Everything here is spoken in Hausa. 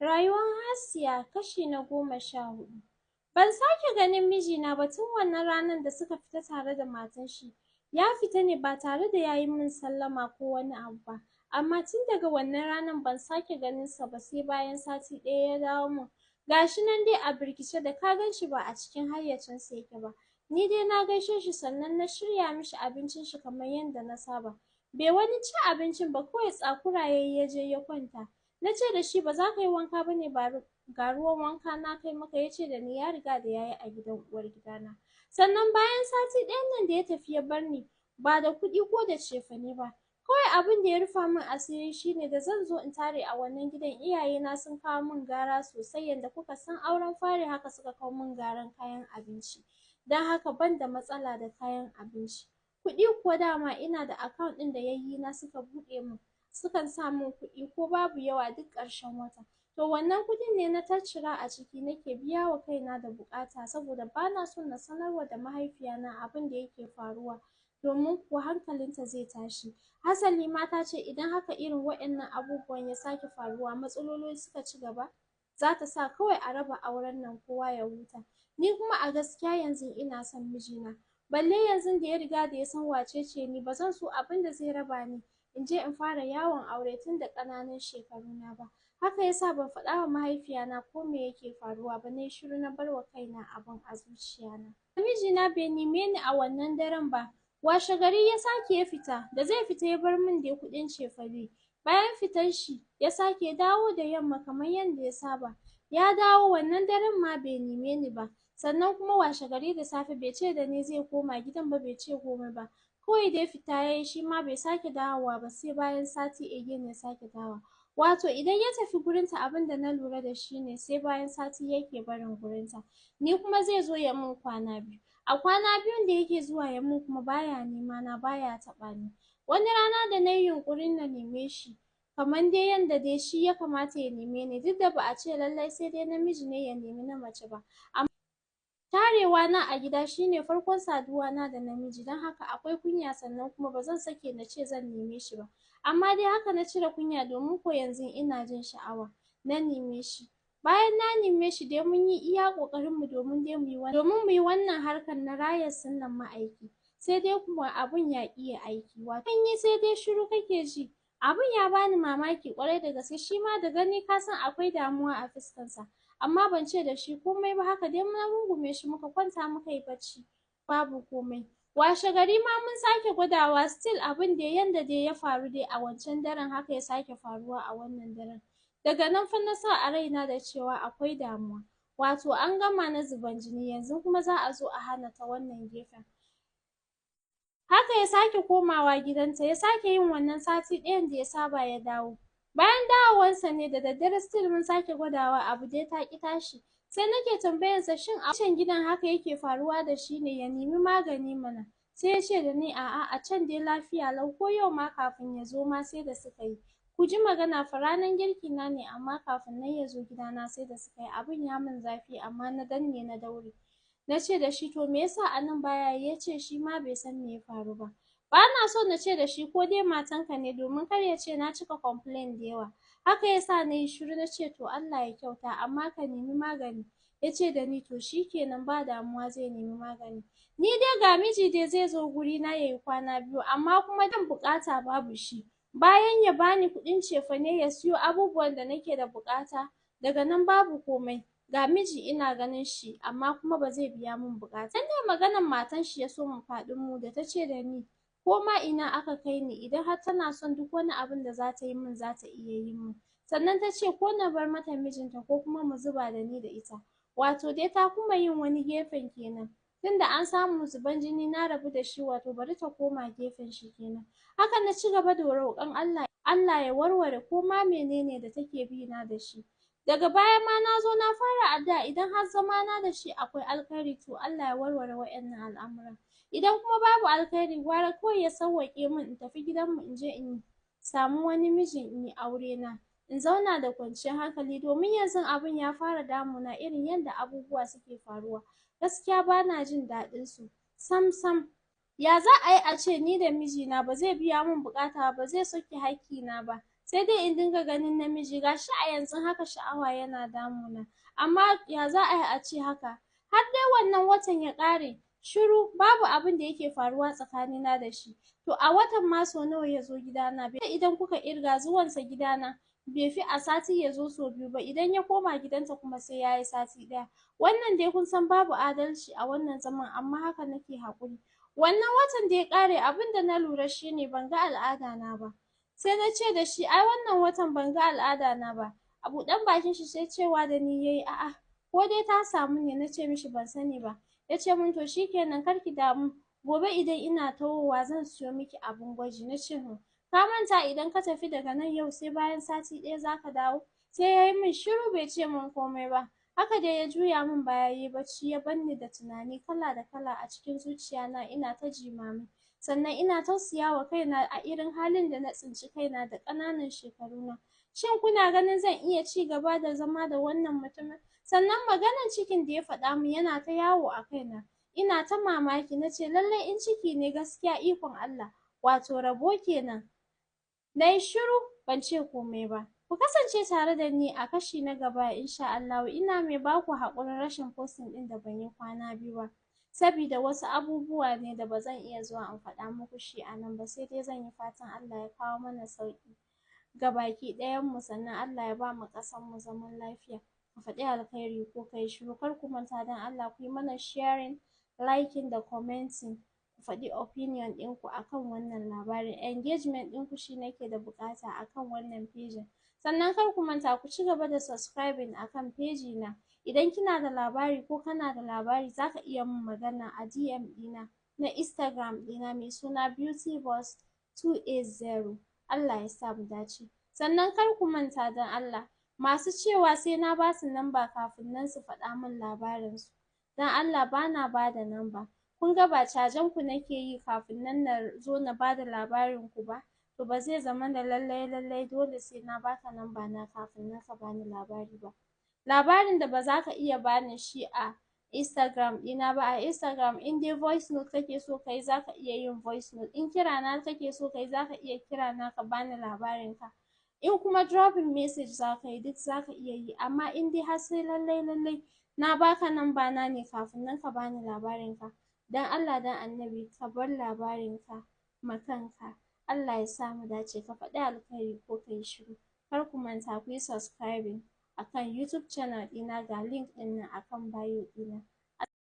Rayuwan Asiya kashi na 14. Ban sake ganin mijina ba tun wannan ranar da suka fita tare da matar shi. Ya fita ne ba tare da ya yi min sallama ko wani abu ba. Amma tun daga wannan ranar ban sake ganin sa ba sai bayan sati ɗaya ya dawo min. Gashi nan dai a birkice da ka gan shi ba a cikin hayyacinsa yake ba. Ni dai na gaishe shi sannan na shirya mishi abincin shi kamar yadda na saba. Bai wani ci abincin ba kawai tsakura yayi ya je ya kwanta. Na ce da shi ba za ka yi wanka ba ne ga ruwan wanka na kai maka ya ce da ni ya riga da ya yi a gidan uwar gidana. Sannan bayan sati ɗayan nan da ya tafi ya bar ni ba da kuɗi ko da cefane ba. Kawai abin da ya rufa min asiri shine da zan zo in tare a wannan gidan iyayena sun kawo min gara sosai yanda kuka san auren fari haka suka kawo min garan kayan abinci. Don haka ban da matsala da kayan abinci. Kuɗi kuwa dama ina da account ɗin da yayyina suka buɗe min. Sukan sa min kuɗi ko babu yawa duk ƙarshen wata. To wannan kuɗin ne na tattara a ciki nake biya wa kaina da buƙata saboda bana son na sanarwa da mahaifiyana abin da yake faruwa domin kuwa hankalinta zai tashi. Hasali ma ta ce idan haka irin waɗannan abubuwan ya sake faruwa matsaloli suka ci gaba za ta sa kawai a raba auren nan kowa ya huta. Ni kuma a gaskiya yanzu ina son mijina. Balle yanzu da ya riga da ya san wace ce ni ba zan so abin da zai raba ni in je in fara yawon aure tun da ƙananan shekaruna ba. Haka yasa ban faɗa wa mahaifiyana ko me yake faruwa ba na yi shiru na bar wa kaina abin a zuciyana. Mijina bai neme ni a wannan daren ba. Washe gari ya sake ya fita, da zai fita ya bar min dai kuɗin cefane. Bayan fitar shi ya sake dawo da yamma kamar yadda ya saba. Ya dawo wannan daren ma bai neme ni ba. Sannan kuma washe gari da safe bai ce da ni zai koma gidan ba bai ce komai ba. Kawai dai fita ya yi shi ma bai sake dawowa ba sai bayan sati again ya sake dawowa. Wato idan ya tafi gurinta abin da na lura da shi ne sai bayan sati yake barin gurinta. Ni kuma zai zo ya min kwana biyu. A kwana biyun da yake zuwa ya min kuma baya nema na baya taɓa ni. Wani rana da na yi yunƙurin na neme shi kamar dai yanda dai shi ya kamata ya neme ni duk da ba a ce lallai sai dai namiji ne ya nemi na mace ba. Tarewa na a gida shine farkon saduwa na da namiji don haka akwai kunya sannan kuma ba zan sake na ce zan neme shi ba. Amma dai haka na cire kunya domin ko yanzu ina jin sha'awa na neme shi. Bayan na neme shi dai mun yi iya ƙoƙarin mu domin dai mu yi wannan harkar na raya sunnan ma'aiki. Sai dai kuma abun ya ƙi ya aiki. Wato an yi sai dai shiru kake ji. Abun ya bani mamaki ƙwarai da gaske shi ma da gani ka san akwai damuwa a fuskarsa. Amma ban ce da shi komai ba haka dai na rungume shi muka kwanta muka yi bacci babu komai. Washe gari ma mun sake gwadawa still abin dai yanda dai ya faru dai a wancan daren haka ya sake faruwa a wannan daren. Daga nan fa na sa a raina da cewa akwai damuwa. Wato an gama na zuban jini yanzu kuma za a zo a hana ta wannan gefen. Haka ya sake komawa gidanta ya sake yin wannan sati ɗayan da ya saba ya dawo. Bayan dawowarsa ne da daddare still mun sake gwadawa abu dai ta ƙi tashi. Sai nake tambayarsa shin a wancan gidan haka yake faruwa da shi ne ya nemi magani mana. Sai ya ce da ni a'a a can dai lafiya lau ko yau ma kafin ya zo ma sai da suka yi. Ku ji magana fa ranar girki na ne amma kafin nan ya zo gidana sai da suka yi abin ya min zafi amma na danne na daure. Na ce da shi to me yasa a nan baya yi ya ce shi ma bai san me ya faru ba. Bana so na ce da shi ko dai matanka ne domin kar ya ce na cika complain da yawa. Haka ya sa na yi shiru na ce to Allah ya kyauta amma ka nemi magani. Ya ce da ni to shikenan ba damuwa zai nemi magani. Ni dai ga miji dai zai zo gurina ya yi kwana biyu amma kuma dan buƙata babu shi. Bayan ya bani kuɗin cefane ya siyo abubuwan da nake da buƙata daga nan babu komai. Ga miji ina ganin shi amma kuma ba zai biya min buƙata. Nan dai maganar matan shi ya soma faɗin mu da ta ce da ni ko ma ina aka kai ni idan har tana son duk wani abin da za ta yi min za ta iya yi min. Sannan ta ce ko na bar mata mijinta ko kuma mu zuba da ni da ita. Wato dai ta kuma yin wani gefen kenan. Tunda an samu zuban jini na rabu da shi wato bari ta koma gefen shi kenan. Haka na ci gaba da roƙon Allah ya warware ko ma menene da take bi na da shi. Daga baya ma na zo na fara addu'a idan har zamana da shi akwai alkhairi to Allah ya warware waƴannan al'amuran. Idan kuma babu alkhairi gwara kawai ya sawwaƙe min in tafi gidanmu in je in samu wani mijin in yi aure na. In zauna da kwanciyar hankali domin yanzu abin ya fara damuna irin yadda abubuwa suke faruwa. Gaskiya bana jin daɗin su sam sam. Ya za a yi a ce ni da mijina ba zai biya min buƙata ba zai sauke haƙƙina ba. sai dai in dinga ganin namiji, gashi a yanzu haka sha'awa yana damuna, amma ya za a yi a ce haka? Har dai wannan watan ya ƙare, shiru, babu abin da yake faruwa tsakanina da shi. To a watan ma sau nawa ya zo gidana? Idan kuka ƙirga zuwansa gidana bai fi a sati ya zo sau biyu ba, idan ya koma gidanta kuma sai ya yi sati ɗaya. Wannan dai kun san babu adalci a wannan zaman, amma haka nake haƙuri. Wannan watan da ya ƙare abin da na lura shi ne ban ga al'ada na ba. Sai na ce da shi, ai wannan watan ban ga al'ada na ba. A buɗan bakin shi sai cewa da ni yayi, a'a, ko dai ta samu ne? Na ce mishi ban sani ba. Ya ce min to shikenan kar ki damu, gobe idan ina tahowa zan siyo miki abin gwaji. Na ce ka manta idan ka tafi daga nan yau sai bayan sati ɗaya za ka dawo? Sai ya yi min shiru bai ce min komai ba. Haka dai ya juya min baya yayi bacci ya bar ni da tunani kala da kala a cikin zuciya na, ina ta jimami. Sannan ina tausaya wa kaina a irin halin da na tsinci kaina da ƙananan shekaruna. Shin kuna ganin zan iya ci gaba da zama da wannan mutumin? Sannan maganar cikin da ya faɗa min yana ta yawo a kaina. Ina ta mamaki, na ce lallai in ciki ne gaskiya ikon Allah, wato rabo kenan. Na yi shiru ban ce komai ba. Ku kasance tare da ni a kashi na gaba insha Allahu. Ina mai ba ku haƙurin rashin posting ɗin da ban yi kwana biyu ba. Sabida wasu abubuwa ne da ba zan iya zuwa in faɗa muku shi a nan ba, sai dai zan yi fatan Allah ya kawo mana sauƙi ga baki ɗayanmu, sannan Allah ya ba mu ƙasarmu zaman lafiya. Ka faɗi alkhairi ko ka yi shiru. Kar ku manta don Allah ku yi mana sharing, liking da commenting. Ku faɗi opinion ɗinku akan wannan labarin. Engagement ɗinku shi nake da buƙata akan wannan pejin. Sannan kar ku manta ku ci gaba da subscribing akan peji na. Idan kina da labari ko kana da labari za ka iya min magana a DM ɗina na Instagram ɗina mai suna beautyboss280. Allah ya sa mu dace. Sannan kar ku manta don Allah, masu cewa sai na ba su namba kafin nan su faɗa min labarinsu. Don Allah bana ba da namba. Kun ga ba cajen ku nake yi kafin nan na zo na ba da labarin ku ba, to ba zai zama da lallai dole sai na baka namba na kafin nan ka bani labari ba. Labarin da ba za ka iya bani shi a Instagram ɗina ba, a Instagram in dai voice note kake so ka yi za ka iya yin voice note. In kira na kake so ka yi za ka iya kira na ka bani labarin ka. In kuma dropping message za ka yi duk za ka iya yi, amma in dai har sai lallai na baka namba na ne kafin nan ka bani labarin ka. Don Allah don Annabi ka bar labarin ka ma kanka. Allah ya sa mu dace. Ka faɗi alkhairi ko ka yi shiru. Kar ku manta ku yi subscribing akan YouTube channel ɗina, ga link ɗin nan akan bio ɗina.